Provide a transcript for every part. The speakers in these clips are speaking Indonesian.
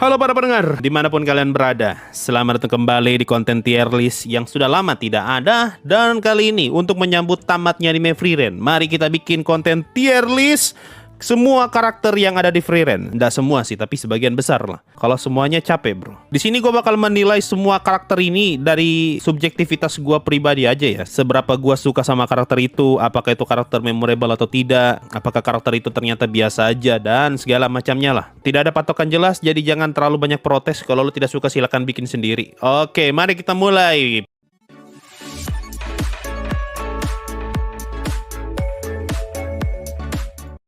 Halo para pendengar, dimanapun kalian berada, selamat datang kembali di konten tier list yang sudah lama tidak ada. Dan kali ini untuk menyambut tamatnya anime Frieren, mari kita bikin konten tier list semua karakter yang ada di Frieren. Nggak semua sih, tapi sebagian besar lah. Kalau semuanya capek bro. Di sini gue bakal menilai semua karakter ini dari subjektivitas gue pribadi aja ya. Seberapa gue suka sama karakter itu, apakah itu karakter memorable atau tidak, apakah karakter itu ternyata biasa aja, dan segala macamnya lah. Tidak ada patokan jelas, jadi jangan terlalu banyak protes. Kalau lo tidak suka silahkan bikin sendiri. Oke, mari kita mulai.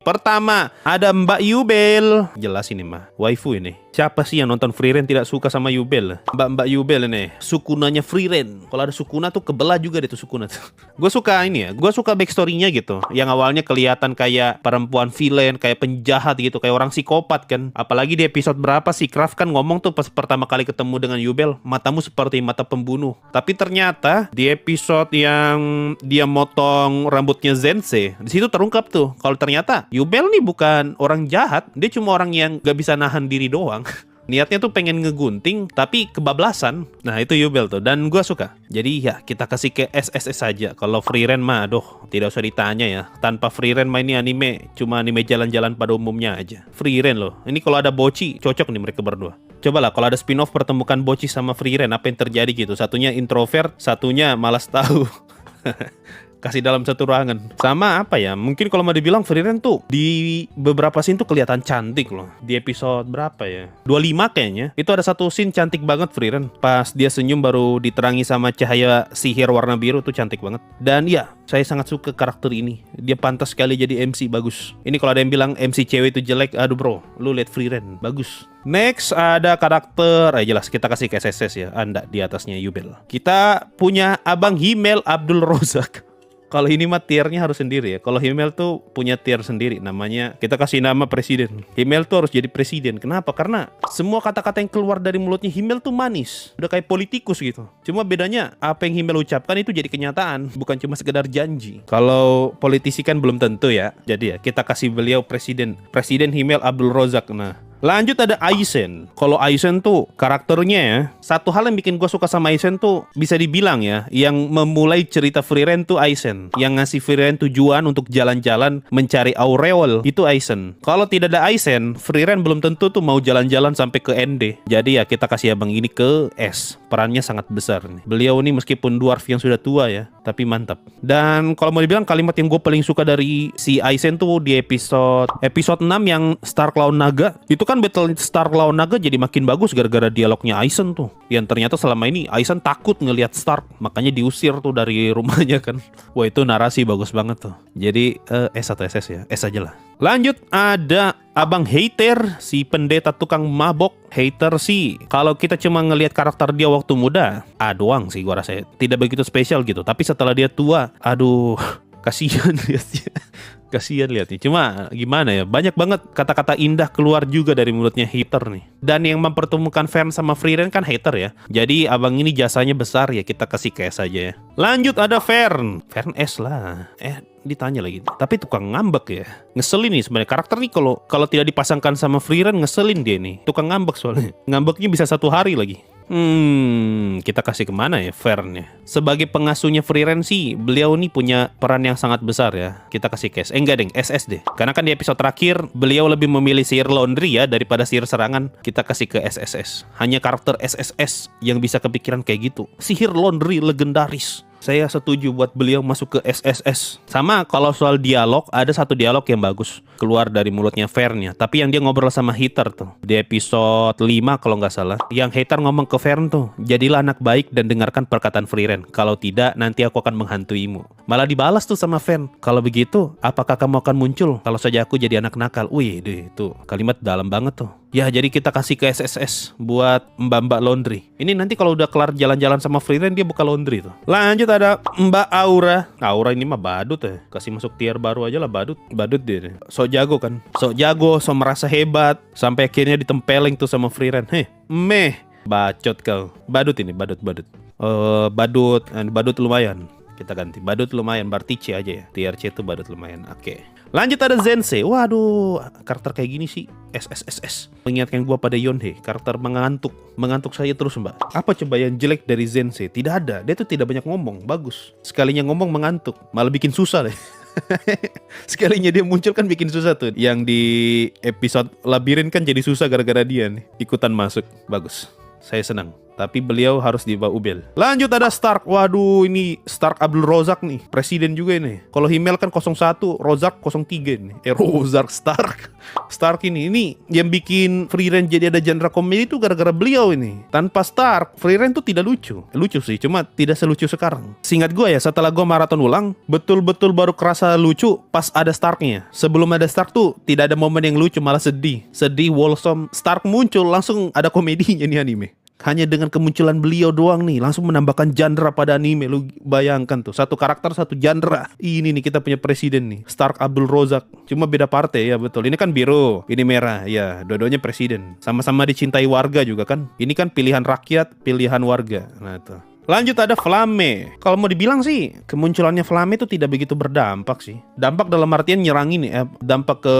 Pertama, ada Mbak Yubel. Jelas ini mah, waifu ini. Siapa sih yang nonton Frieren tidak suka sama Yubel? Mbak Yubel ini, sukunanya Frieren. Kalau ada sukuna tuh kebelah juga deh tuh sukuna tuh. Gue suka ini ya, gue suka backstory-nya gitu. Yang awalnya kelihatan kayak perempuan villain, kayak penjahat gitu, kayak orang psikopat kan. Apalagi di episode berapa sih, Kraft kan ngomong tuh pas pertama kali ketemu dengan Yubel, matamu seperti mata pembunuh. Tapi ternyata di episode yang dia motong rambutnya Zensei, di situ terungkap tuh kalau ternyata Yubel nih bukan orang jahat, dia cuma orang yang gak bisa nahan diri doang. Niatnya tuh pengen ngegunting, tapi kebablasan. Nah itu Yubel tuh, dan gue suka. Jadi ya kita kasih ke SSS saja. Kalau Frieren mah, aduh, tidak usah ditanya ya. Tanpa Frieren mah ini anime, cuma anime jalan-jalan pada umumnya aja. Frieren loh, ini kalau ada Bocchi, cocok nih mereka berdua. Cobalah kalau ada spin-off pertemukan Bocchi sama Frieren, apa yang terjadi gitu. Satunya introvert, satunya malas tahu. Kasih dalam satu ruangan. Sama apa ya, mungkin kalau mau dibilang Frieren tuh di beberapa scene tuh kelihatan cantik loh. Di episode berapa ya, 25 kayaknya. Itu ada satu scene cantik banget Frieren. Pas dia senyum baru diterangi sama cahaya sihir warna biru tuh cantik banget. Dan ya, saya sangat suka karakter ini. Dia pantas sekali jadi MC, bagus. Ini kalau ada yang bilang MC cewek itu jelek, aduh bro, lu lihat Frieren, bagus. Next ada karakter, jelas kita kasih ke SSS ya, anda di atasnya Yubel. Kita punya Abang Himmel Abdul Rozak. Kalau ini mah tiernya harus sendiri ya. Kalau Himmel tuh punya tier sendiri, namanya kita kasih nama presiden. Himmel tuh harus jadi presiden. Kenapa? Karena semua kata-kata yang keluar dari mulutnya Himmel tuh manis, udah kayak politikus gitu. Cuma bedanya apa yang Himmel ucapkan itu jadi kenyataan, bukan cuma sekedar janji. Kalau politisi kan belum tentu ya. Jadi ya kita kasih beliau presiden Himmel Abdul Rozak. Nah, lanjut ada Aizen. Kalau Aizen tuh karakternya ya, satu hal yang bikin gue suka sama Aizen tuh bisa dibilang ya, yang memulai cerita Frieren tuh Aizen. Yang ngasih Frieren tujuan untuk jalan-jalan mencari aureol, itu Aizen. Kalau tidak ada Aizen, Frieren belum tentu tuh mau jalan-jalan sampai ke ND. Jadi ya kita kasih abang ini ke S. Perannya sangat besar nih. Beliau ini meskipun dwarf yang sudah tua ya, tapi mantap. Dan kalau mau dibilang kalimat yang gue paling suka dari si Aizen tuh di episode 6 yang Stark lawan Naga, itu kan battle Stark lawan Naga jadi makin bagus gara-gara dialognya Aizen tuh. Yang ternyata selama ini Aizen takut ngelihat Stark, makanya diusir tuh dari rumahnya kan. Wah itu narasi bagus banget tuh. Jadi S atau SS ya, S aja lah. Lanjut ada Abang Hater, si pendeta tukang mabok. Hater sih, kalau kita cuma ngelihat karakter dia waktu muda, doang sih gua rasa tidak begitu spesial gitu. Tapi setelah dia tua, aduh, kasihan lihatnya. Kasihan lihatnya. Cuma gimana ya, banyak banget kata-kata indah keluar juga dari mulutnya Hater nih. Dan yang mempertemukan Fern sama Frieren kan Hater ya. Jadi abang ini jasanya besar ya, kita kasih ke S aja ya. Lanjut ada Fern S lah. Ditanya lagi. Tapi tukang ngambek ya. Ngeselin nih sebenarnya karakter nih, kalau tidak dipasangkan sama Frieren ngeselin dia nih. Tukang ngambek soalnya. Ngambeknya bisa 1 hari lagi. Kita kasih kemana ya Fern-nya? Sebagai pengasuhnya Frieren sih, beliau nih punya peran yang sangat besar ya. Kita kasih ke S. Enggak deng, SS deh. Karena kan di episode terakhir, beliau lebih memilih sihir laundry ya daripada sihir serangan. Kita kasih ke SSS. Hanya karakter SSS yang bisa kepikiran kayak gitu. Sihir laundry legendaris. Saya setuju buat beliau masuk ke SSS. Sama kalau soal dialog, ada satu dialog yang bagus keluar dari mulutnya Fern-nya. Tapi yang dia ngobrol sama Hater tuh di episode 5 kalau nggak salah. Yang Hater ngomong ke Fern tuh, jadilah anak baik dan dengarkan perkataan Frieren. Kalau tidak, nanti aku akan menghantuimu. Malah dibalas tuh sama Fern. Kalau begitu, apakah kamu akan muncul kalau saja aku jadi anak nakal? Wih, deh, itu kalimat dalam banget tuh. Ya, jadi kita kasih ke SSS buat mbak-mbak laundry. Ini nanti kalau udah kelar jalan-jalan sama Frieren, dia buka laundry tuh. Lanjut ada Mbak Aura. Aura ini mah badut ya. Kasih masuk tier baru aja lah, badut. Badut dia. Sok jago kan. Sok jago, sok merasa hebat. Sampai akhirnya ditempeleng tuh sama Frieren. Bacot kau. Badut ini, badut. Badut lumayan. Kita ganti badut lumayan, berarti C aja ya. Tier C itu badut lumayan. Oke. Lanjut ada Zensei. Waduh, karakter kayak gini sih SSSS mengingatkan gua pada Yonhei, karakter mengantuk saya terus mbak. Apa coba yang jelek dari Zensei? Tidak ada, dia tuh tidak banyak ngomong, bagus. Sekalinya ngomong mengantuk, malah bikin susah deh. Sekalinya dia muncul kan bikin susah tuh. Yang di episode Labirin kan jadi susah gara-gara dia nih ikutan masuk, bagus. Saya senang. Tapi beliau harus dibawa Ubel. Lanjut ada Stark. Waduh, ini Stark Abdul Rozak nih, presiden juga ini. Kalau Himmel kan 01, Rozak 03 nih. Rozak Stark. Stark ini yang bikin Free Ren jadi ada genre komedi itu gara-gara beliau ini. Tanpa Stark, Free Ren tuh tidak lucu. Lucu sih, cuma tidak selucu sekarang. Seingat gue ya, setelah gue maraton ulang, betul-betul baru kerasa lucu pas ada Starknya. Sebelum ada Stark tuh tidak ada momen yang lucu, malah sedih. Sedih, wholesome. Stark muncul langsung ada komedinya nih anime. Hanya dengan kemunculan beliau doang nih langsung menambahkan genre pada anime. Lu bayangkan tuh, satu karakter satu genre. Ini nih kita punya presiden nih, Stark Abdul Rozak. Cuma beda partai ya, betul. Ini kan biru, ini merah. Ya, dua-duanya presiden. Sama-sama dicintai warga juga kan. Ini kan pilihan rakyat, pilihan warga. Nah tuh. Lanjut ada Flame. Kalau mau dibilang sih, kemunculannya Flame itu tidak begitu berdampak sih. Dampak dalam artian nyerangin nih, dampak ke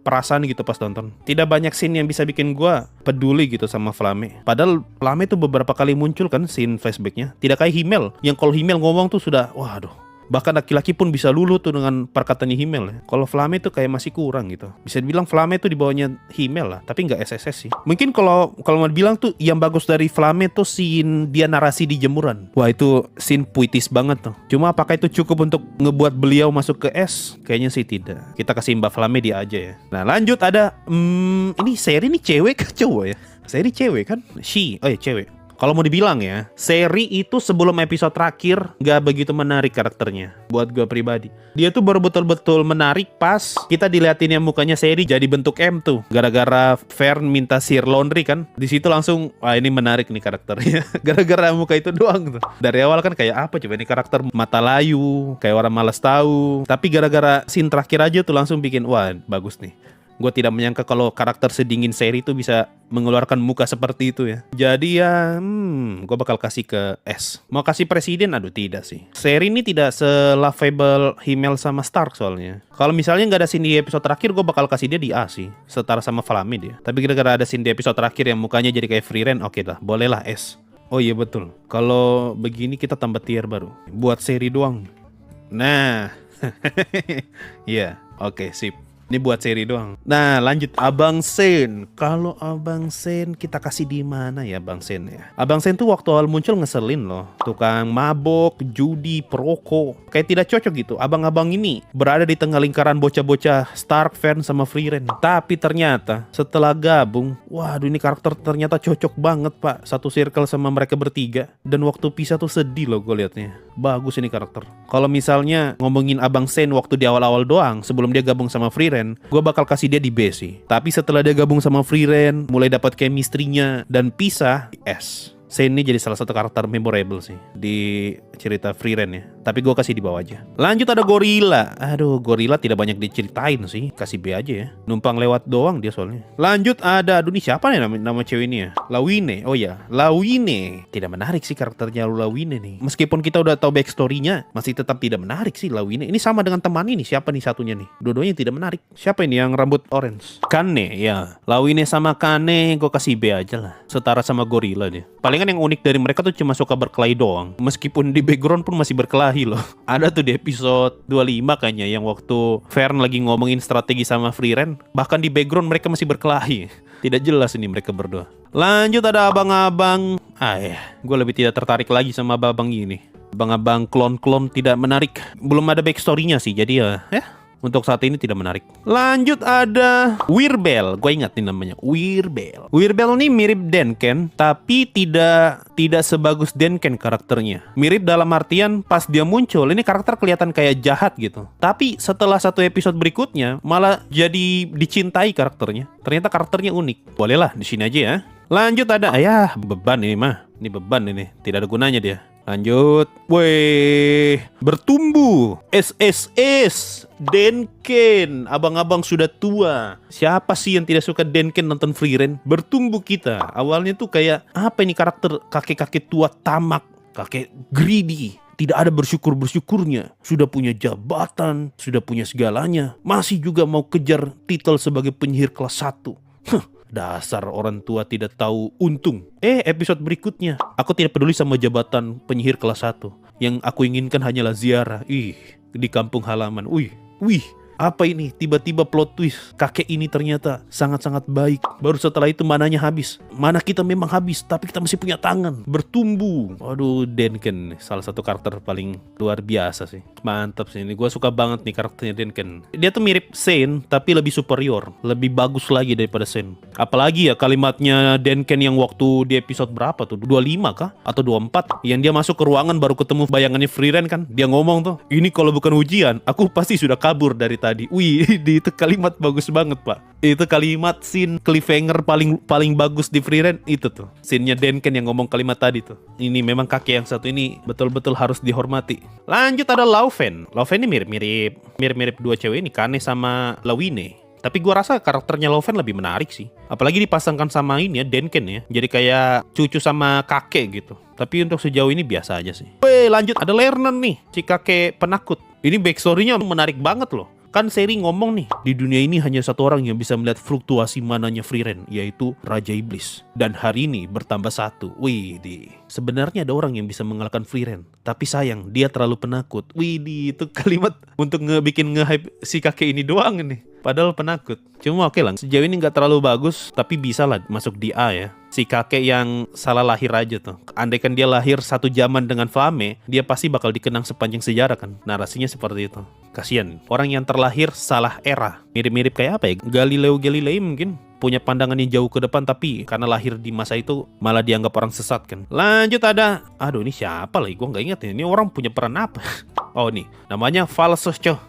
perasaan gitu pas nonton. Tidak banyak scene yang bisa bikin gua peduli gitu sama Flame. Padahal Flame itu beberapa kali muncul kan scene flashbacknya. Tidak kayak Himmel, yang kalau Himmel ngomong tuh sudah, waduh. Bahkan laki-laki pun bisa luluh tuh dengan perkataannya Himmel ya. Kalau Flame tuh kayak masih kurang gitu. Bisa dibilang Flame tuh di bawahnya Himmel lah, tapi nggak SSS sih. Mungkin kalau mau dibilang tuh yang bagus dari Flame tuh scene dia narasi di jemuran. Wah itu scene puitis banget tuh. Cuma apakah itu cukup untuk ngebuat beliau masuk ke S? Kayaknya sih tidak. Kita kasih Mbak Flame dia aja ya. Nah lanjut ada ini seri ini cewek ke cowok ya? Seri cewek kan? Oh ya cewek. Kalau mau dibilang ya, seri itu sebelum episode terakhir gak begitu menarik karakternya. Buat gue pribadi, dia tuh baru betul-betul menarik pas kita diliatin yang mukanya seri jadi bentuk M tuh. Gara-gara Fern minta sir laundry kan, di situ langsung, wah ini menarik nih karakternya. Gara-gara muka itu doang tuh. Dari awal kan kayak apa coba ini karakter mata layu, kayak orang malas tahu. Tapi gara-gara scene terakhir aja tuh langsung bikin, wah bagus nih. Gue tidak menyangka kalau karakter sedingin seri itu bisa mengeluarkan muka seperti itu ya. Jadi ya, gue bakal kasih ke S. Mau kasih presiden? Aduh tidak sih. Seri ini tidak se-lovable Himmel sama Stark soalnya. Kalau misalnya nggak ada scene di episode terakhir, gue bakal kasih dia di A sih. Setara sama Flame dia. Tapi gara-gara ada scene di episode terakhir yang mukanya jadi kayak Free Ren, oke lah, bolehlah S. Oh iya betul. Kalau begini kita tambah tier baru. Buat seri doang. Nah, iya, oke sip. Ini buat seri doang. Nah lanjut Abang Sen. Kalau Abang Sen kita kasih di mana ya Abang Sen ya? Abang Sen tuh waktu awal muncul ngeselin loh. Tukang mabok, judi, perokok. Kayak tidak cocok gitu. Abang-abang ini berada di tengah lingkaran bocah-bocah Stark, Fern sama Free Ren. Tapi ternyata setelah gabung, waduh ini karakter ternyata cocok banget pak. Satu circle sama mereka bertiga. Dan waktu pisah tuh sedih loh gue liatnya. Bagus ini karakter. Kalau misalnya ngomongin Abang Sen waktu di awal-awal doang, sebelum dia gabung sama Free Ren, gue bakal kasih dia di B sih. Tapi setelah dia gabung sama Free Ren, mulai dapat chemistry-nya dan pisah, S. Sen ini jadi salah satu karakter memorable sih di cerita Free Ren ya. Tapi gue kasih di bawah aja. Lanjut ada Gorilla. Aduh, Gorilla tidak banyak diceritain sih. Kasih B aja ya. Numpang lewat doang dia soalnya. Lanjut ada, aduh ini siapa nih nama cewek ini ya? Lawine. Oh ya, Lawine. Tidak menarik sih karakternya Lawine nih. Meskipun kita udah tahu backstory-nya, masih tetap tidak menarik sih Lawine. Ini sama dengan teman ini. Siapa nih satunya nih? Dua-duanya tidak menarik. Siapa ini yang rambut orange? Kane ya. Lawine sama Kane gue kasih B aja lah. Setara sama Gorilla dia. Palingan yang unik dari mereka tuh cuma suka berkelahi doang. Meskipun di background pun masih berkelahi loh. Ada tuh di episode 25 kayaknya yang waktu Fern lagi ngomongin strategi sama Free Ren. Bahkan di background mereka masih berkelahi. Tidak jelas ini mereka berdua. Lanjut ada abang-abang. Gue lebih tidak tertarik lagi sama abang-abang ini. Abang-abang klon-klon tidak menarik. Belum ada backstory-nya sih. Jadi ya untuk saat ini tidak menarik. Lanjut ada Wirbel. Gue ingat nih namanya Wirbel. Wirbel ini mirip Denken, tapi tidak sebagus Denken karakternya. Mirip dalam artian pas dia muncul ini karakter kelihatan kayak jahat gitu. Tapi setelah satu episode berikutnya malah jadi dicintai karakternya. Ternyata karakternya unik. Bolehlah di sini aja ya. Lanjut ada beban ini mah. Ini beban ini. Tidak ada gunanya dia. Lanjut. Weh, bertumbuh. SSS Denken. Abang-abang sudah tua. Siapa sih yang tidak suka Denken nonton Free Ren? Bertumbuh kita. Awalnya tuh kayak apa ini karakter kakek-kakek tua tamak. Kakek greedy. Tidak ada bersyukur-bersyukurnya. Sudah punya jabatan, sudah punya segalanya. Masih juga mau kejar titel sebagai penyihir kelas 1. Dasar orang tua tidak tahu untung. Episode berikutnya. Aku tidak peduli sama jabatan penyihir kelas 1. Yang aku inginkan hanyalah ziarah. Di kampung halaman. Wih. Apa ini? Tiba-tiba plot twist. Kakek ini ternyata sangat-sangat baik. Baru setelah itu mananya habis. Mana kita memang habis, tapi kita masih punya tangan. Bertumbuh. Waduh, Denken. Salah satu karakter paling luar biasa sih. Mantap sih. Ini gue suka banget nih karakternya Denken. Dia tuh mirip Sen, tapi lebih superior. Lebih bagus lagi daripada Sen. Apalagi ya kalimatnya Denken yang waktu di episode berapa tuh? 25 kah? Atau 24? Yang dia masuk ke ruangan baru ketemu bayangannya Frieren kan? Dia ngomong tuh, ini kalau bukan ujian, aku pasti sudah kabur dari tadi. Itu kalimat bagus banget, Pak. Itu kalimat scene cliffhanger paling bagus di Frieren itu tuh. Scene-nya Denken yang ngomong kalimat tadi tuh. Ini memang kakek yang satu ini betul-betul harus dihormati. Lanjut ada Laufen. Laufen ini mirip dua cewek ini, Kane sama Lawine. Tapi gua rasa karakternya Laufen lebih menarik sih. Apalagi dipasangkan sama ini ya, Denken ya. Jadi kayak cucu sama kakek gitu. Tapi untuk sejauh ini biasa aja sih. Lanjut ada Lernen nih, si kakek penakut. Ini backstory-nya menarik banget loh. Kan seri ngomong nih, di dunia ini hanya satu orang yang bisa melihat fluktuasi mananya Frieren, yaitu Raja Iblis. Dan hari ini bertambah satu. Sebenarnya ada orang yang bisa mengalahkan Frieren, tapi sayang dia terlalu penakut. Itu kalimat untuk bikin nge-hype si kakek ini doang nih. Padahal penakut. Cuma oke lah, sejauh ini nggak terlalu bagus, tapi bisa lah masuk di A ya. Si kakek yang salah lahir aja tuh. Andaikan dia lahir satu zaman dengan Fame, dia pasti bakal dikenang sepanjang sejarah kan. Narasinya seperti itu. Kasian, orang yang terlahir salah era. Mirip-mirip kayak apa ya? Galileo Galilei mungkin. Punya pandangan yang jauh ke depan, tapi karena lahir di masa itu malah dianggap orang sesat kan. Lanjut ada, ini siapa lagi? Gue nggak ingat ya. Ini orang punya peran apa? Oh nih, namanya Falseche.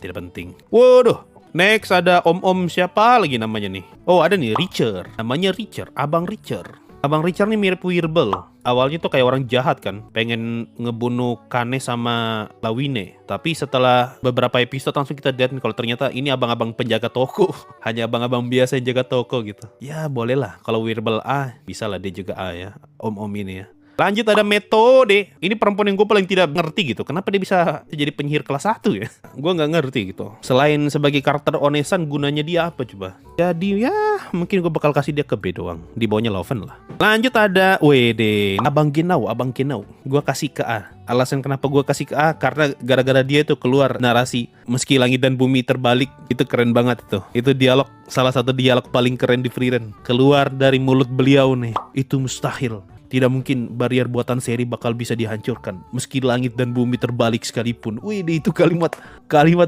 Tidak penting. Waduh. Next ada om-om siapa lagi namanya nih? Oh ada nih Richard. Namanya Richard, Abang Richard. Abang Richard nih mirip Wirbel. Awalnya tuh kayak orang jahat kan, pengen ngebunuh Kane sama Lawine. Tapi setelah beberapa episode langsung kita lihat kalau ternyata ini abang-abang penjaga toko. Hanya abang-abang biasa yang jaga toko gitu. Ya boleh lah, kalau Wirbel A, bisa lah dia juga A ya, om-om ini ya. Lanjut ada Metode. Ini perempuan yang gue paling tidak ngerti gitu. Kenapa dia bisa jadi penyihir kelas 1 ya? Gue nggak ngerti gitu. Selain sebagai karakter onesan, gunanya dia apa coba? Jadi ya mungkin gue bakal kasih dia ke B doang. Di bawahnya Laufen lah. Lanjut ada Abang Genau. Gue kasih ke A. Alasan kenapa gue kasih ke A, karena gara-gara dia itu keluar narasi meski langit dan bumi terbalik. Itu keren banget tuh. Itu dialog, salah satu dialog paling keren di Frieren. Keluar dari mulut beliau nih. Itu mustahil. Tidak mungkin barrier buatan seri bakal bisa dihancurkan meski langit dan bumi terbalik sekalipun. Itu kalimat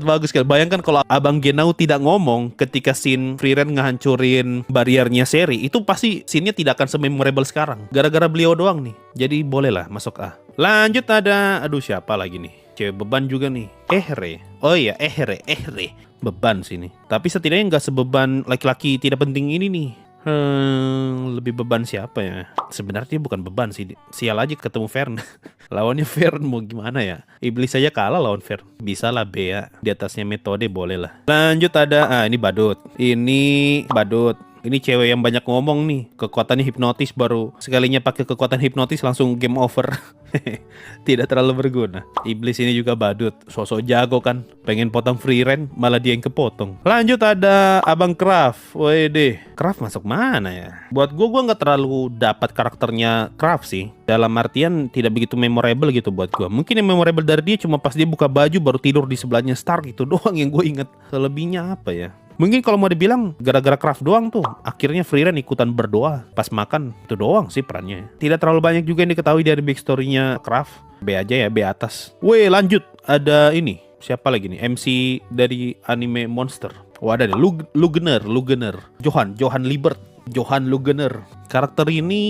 bagus sekali. Bayangkan kalau Abang Genau tidak ngomong ketika scene Frieren ngehancurin barriernya seri, itu pasti scene-nya tidak akan sememorable sekarang. Gara-gara beliau doang nih. Jadi bolehlah masuk A. Lanjut ada, siapa lagi nih? Cewek beban juga nih. Ehre. Oh iya, Ehre. Beban sini. Tapi setidaknya nggak sebeban laki-laki tidak penting ini nih. Lebih beban siapa ya? Sebenarnya bukan beban sih. Sial aja ketemu Fern. Lawannya Fern mau gimana ya? Iblis saja kalah lawan Fern. Bisa lah B ya. Di atasnya Metode boleh lah. Lanjut ada, ini Badut. Ini cewek yang banyak ngomong nih. Kekuatannya hipnotis, baru sekalinya pakai kekuatan hipnotis langsung game over. Tidak terlalu berguna. Iblis ini juga badut. Sosok jago kan. Pengen potong Frieren, malah dia yang kepotong. Lanjut ada Abang Kraft. Kraft masuk mana ya? Buat gue gak terlalu dapat karakternya Kraft sih. Dalam artian tidak begitu memorable gitu buat gue. Mungkin yang memorable dari dia cuma pas dia buka baju baru tidur di sebelahnya Stark, itu doang yang gue inget. Selebihnya apa ya? Mungkin kalau mau dibilang gara-gara Kraft doang tuh akhirnya Frieren ikutan berdoa pas makan. Itu doang sih perannya. Tidak terlalu banyak juga yang diketahui dari backstory-nya Kraft. B aja ya, B atas. Lanjut ada ini. Siapa lagi nih? MC dari anime Monster. Ada nih Lugener. Johan Lugener. Karakter ini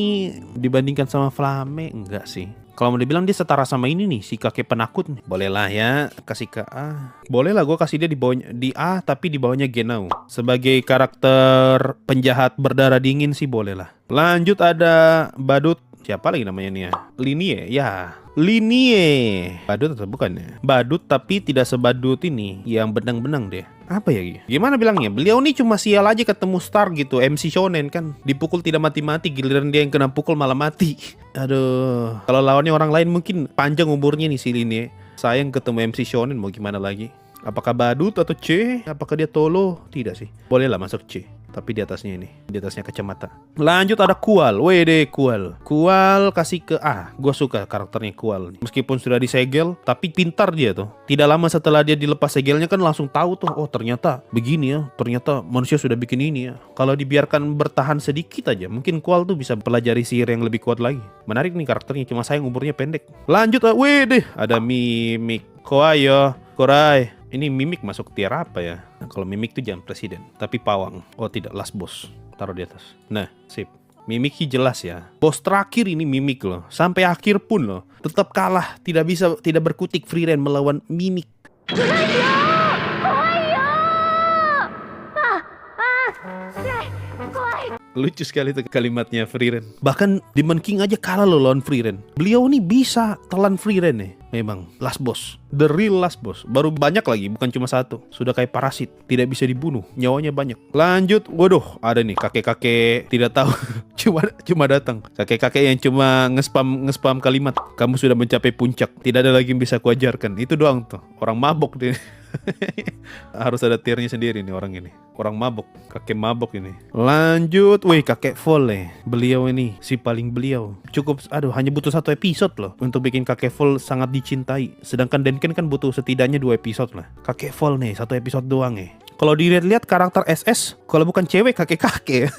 dibandingkan sama Flamme enggak sih. Kalau mau dibilang dia setara sama ini nih, si kakek penakut nih. Boleh lah ya, kasih ke A. Boleh lah gue kasih dia di A, tapi di bawahnya Genau. Sebagai karakter penjahat berdarah dingin sih boleh lah. Lanjut ada Badut. Siapa lagi namanya nih ya? Linie ya. Linie. Badut atau bukan ya? Badut tapi tidak sebadut ini yang benang-benang deh. Apa ya? Gimana bilangnya? Beliau nih cuma sial aja ketemu Star gitu, MC Shonen kan. Dipukul tidak mati-mati, giliran dia yang kena pukul malah mati. Aduh. Kalau lawannya orang lain mungkin panjang umurnya nih si Linie. Sayang ketemu MC Shonen, mau gimana lagi? Apakah badut atau C? Apakah dia tolo? Tidak sih. Bolehlah masuk C. Tapi di atasnya ini, di atasnya kacamata. Lanjut ada Kual, wede Kual. Kual kasih ke A. Gue suka karakternya Kual. Meskipun sudah disegel, tapi pintar dia tuh. Tidak lama setelah dia dilepas segelnya kan langsung tahu tuh, oh ternyata begini ya. Ternyata manusia sudah bikin ini ya. Kalau dibiarkan bertahan sedikit aja, mungkin Kual tuh bisa pelajari sihir yang lebih kuat lagi. Menarik nih karakternya, cuma sayang umurnya pendek. Lanjut, wede ada Mimik. Koayo, Korai. Ini Mimik masuk tier apa ya? Nah, kalau Mimik itu jangan presiden, tapi pawang. Oh tidak, last boss. Taruh di atas. Nah, sip. Mimik sih jelas ya. Bos terakhir ini Mimik loh. Sampai akhir pun loh. Tetap kalah. Tidak berkutik free reign melawan Mimik. Lucu sekali tuh kalimatnya Frieren. Bahkan Demon King aja kalah loh lawan Frieren. Beliau nih bisa telan Frieren nih. Memang last boss, the real last boss. Baru banyak lagi, bukan cuma satu. Sudah kayak parasit, tidak bisa dibunuh, nyawanya banyak. Lanjut, waduh, ada nih kakek-kakek tidak tahu. cuma datang. Kakek-kakek yang cuma ngespam kalimat. Kamu sudah mencapai puncak, tidak ada lagi yang bisa kuajarkan. Itu doang tuh. Orang mabok deh. Harus ada tiernya sendiri nih orang ini. Orang mabok, kakek mabok ini. Lanjut, wih kakek Vole. Beliau ini si paling beliau. Cukup, hanya butuh 1 episode loh untuk bikin kakek Vole sangat dicintai. Sedangkan Denken kan butuh setidaknya 2 episode lah. Kakek Vole nih 1 episode doang ya. Kalau dilihat-lihat karakter SS, kalau bukan cewek kakek-kakek.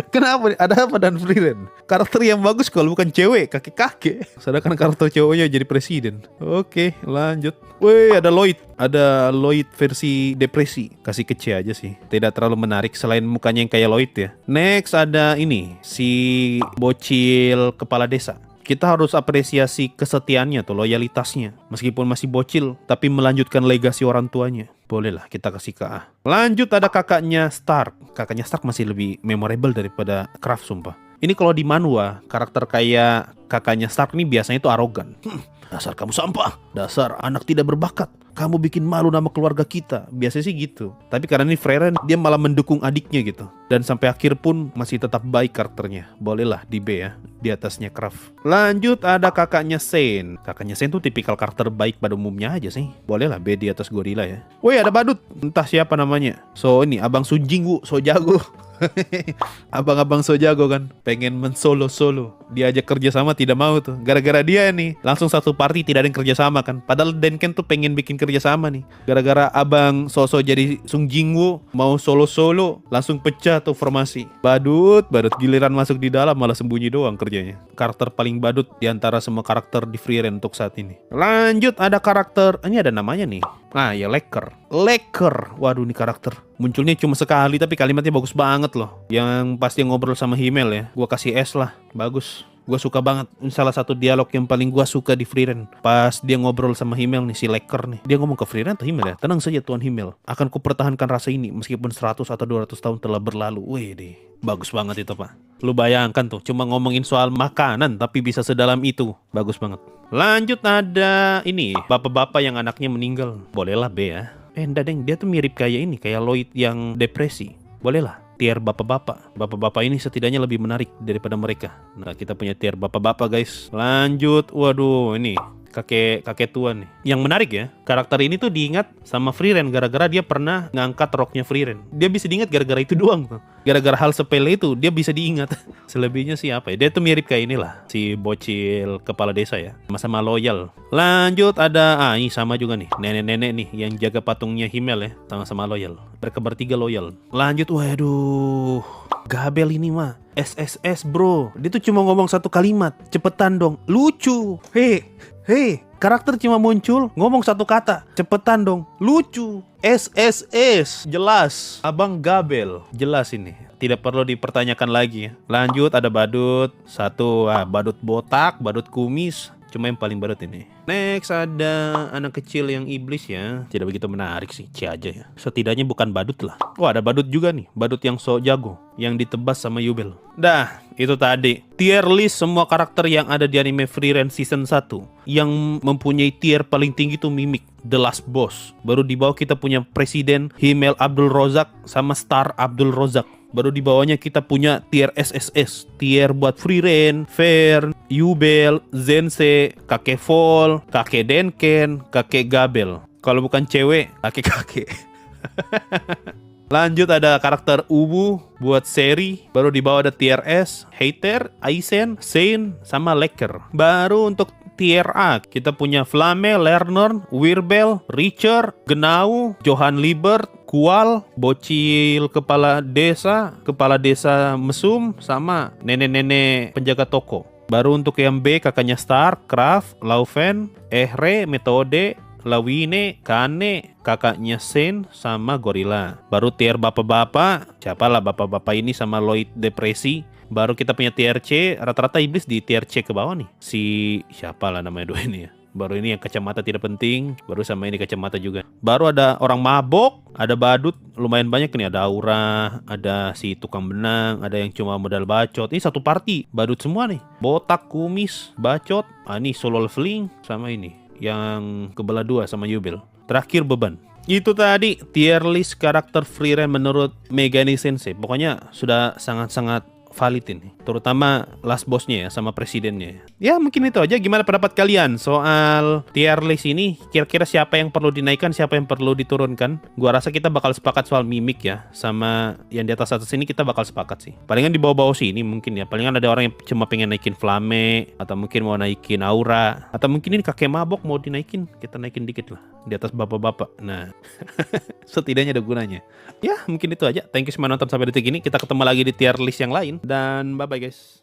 Kenapa? Ada apa dan Frieren? Karakter yang bagus kalau bukan cewek, kakek-kakek. Sedangkan karakter cowoknya jadi presiden. Oke, lanjut. Wih, ada Lloyd. Ada Lloyd versi depresi. Kasih ke C aja sih. Tidak terlalu menarik selain mukanya yang kayak Lloyd ya. Next ada ini, si bocil kepala desa. Kita harus apresiasi kesetiaannya tuh, loyalitasnya. Meskipun masih bocil, tapi melanjutkan legasi orang tuanya. Bolehlah kita kasih ke A. Lanjut ada kakaknya Stark. Kakaknya Stark masih lebih memorable daripada Kraft sumpah. Ini kalau di manhwa, karakter kayak kakaknya Stark ini biasanya itu arogan. Dasar kamu sampah, dasar anak tidak berbakat. Kamu bikin malu nama keluarga kita. Biasanya sih gitu. Tapi karena ini Frieren, dia malah mendukung adiknya gitu. Dan sampai akhir pun masih tetap baik karakternya. Bolehlah di B ya, di atasnya Kraft. Lanjut ada kakaknya Sein. Kakaknya Sein tuh tipikal karakter baik pada umumnya aja sih. Bolehlah B di atas gorila ya. Woi ada badut, entah siapa namanya. So ini Abang Sun Jingwoo, so jago. Abang-abang so jago kan, pengen mensolo-solo. Diajak kerja sama tidak mau tuh. Gara-gara dia nih, langsung satu party tidak ada yang kerja sama kan. Padahal Denken tuh pengen bikin kerja sama nih. Gara-gara abang Soso jadi Sung Jingwoo mau solo-solo, langsung pecah tuh formasi. Badut giliran masuk di dalam malah sembunyi doang kerjanya. Karakter paling badut diantara semua karakter di Frieren untuk saat ini. Lanjut ada karakter, ini ada namanya nih. Ah ya Lecker. Waduh nih karakter munculnya cuma sekali tapi kalimatnya bagus banget loh. Yang pasti ngobrol sama Himmel ya. Gua kasih S lah. Bagus. Gua suka banget. Ini salah satu dialog yang paling gua suka di Frieren. Pas dia ngobrol sama Himmel nih, si Lecker nih. Dia ngomong ke Frieren atau Himmel ya? Tenang saja Tuan Himmel. Akan kupertahankan rasa ini meskipun 100 atau 200 tahun telah berlalu. Wih deh. Bagus banget itu pak. Lu bayangkan tuh, cuma ngomongin soal makanan tapi bisa sedalam itu. Bagus banget. Lanjut ada ini, bapak-bapak yang anaknya meninggal. Bolehlah B ya. Enggak deng, dia tuh mirip kayak ini, kayak Lloyd yang depresi. Bolehlah, tier bapak-bapak. Bapak-bapak ini setidaknya lebih menarik daripada mereka. Nah, kita punya tier bapak-bapak guys. Lanjut, waduh ini kakek tua nih. Yang menarik ya, karakter ini tuh diingat sama Frieren gara-gara dia pernah ngangkat roknya Frieren. Dia bisa diingat gara-gara itu doang tuh. Gara-gara hal sepele itu dia bisa diingat. Selebihnya sih apa ya? Dia tuh mirip kayak inilah si bocil kepala desa ya. Sama-sama loyal. Lanjut ada ini sama juga nih. Nenek-nenek nih yang jaga patungnya Himmel ya. Sama-sama loyal. Mereka bertiga loyal. Lanjut, waduh. Gabel ini mah SSS bro. Dia tuh cuma ngomong satu kalimat. Cepetan dong. Lucu. Hei, karakter cuma muncul, ngomong satu kata. Cepetan dong, lucu. SSS, jelas. Abang Gabel, jelas ini. Tidak perlu dipertanyakan lagi ya. Lanjut ada badut. Badut botak, badut kumis. Cuma yang paling badut ini. Next ada anak kecil yang iblis ya. Tidak begitu menarik sih, C aja ya. Setidaknya bukan badut lah. Oh ada badut juga nih, badut yang so jago, yang ditebas sama Yubel. Dah, itu tadi tier list semua karakter yang ada di anime Frieren season 1. Yang mempunyai tier paling tinggi tuh Mimic, The Last Boss. Baru di bawah kita punya Presiden Himmel Abdul Rozak sama Star Abdul Rozak. Baru di bawahnya kita punya tier SSS. Tier buat Frieren, Fern, Yubel, Zense, Kakek Vol, Kakek Denken, Kakek Gabel. Kalau bukan cewek, kakek-kakek. Lanjut ada karakter Ubu buat seri. Baru di bawah ada tier S, Hater, Aizen, Sein, sama Lecker. Baru untuk tier A kita punya Flame, Lerner, Wirbel, Richard, Genau, Johan Liebert, Kual, bocil kepala desa mesum, sama nenek-nenek penjaga toko. Baru untuk yang B kakaknya Star, Kraft, Laufen, Ehre, Metode, Lawine, Kane, kakaknya Sen, sama Gorilla. Baru tier bapak-bapak, siapalah bapak-bapak ini sama Lloyd Depresi. Baru kita punya tier C, rata-rata iblis di tier C ke bawah nih. Si siapalah namanya dua ini ya. Baru ini yang kacamata tidak penting, baru sama ini kacamata juga. Baru ada orang mabok, ada badut, lumayan banyak nih. Ada Aura, ada si tukang benang, ada yang cuma modal bacot. Ini satu party, badut semua nih. Botak, kumis, bacot. Ini solo leveling, sama ini yang kebelah dua sama Yubel. Terakhir beban. Itu tadi tier list karakter Frieren menurut Megane Sensei. Pokoknya sudah sangat-sangat valid ini, terutama last bossnya ya sama presidennya. Ya mungkin itu aja. Gimana pendapat kalian soal tier list ini? Kira-kira siapa yang perlu dinaikkan, siapa yang perlu diturunkan? Gua rasa kita bakal sepakat soal Mimic ya, sama yang di atas ini kita bakal sepakat sih. Palingan di bawah-bawah sini mungkin ya. Palingan ada orang yang cuma pengen naikin Flame, atau mungkin mau naikin Aura, atau mungkin ini kakek mabok mau dinaikin, kita naikin dikit lah di atas bapak-bapak. Nah, setidaknya ada gunanya. Ya mungkin itu aja. Thank you semua nonton sampai detik ini. Kita ketemu lagi di tier list yang lain. Dan bye-bye guys.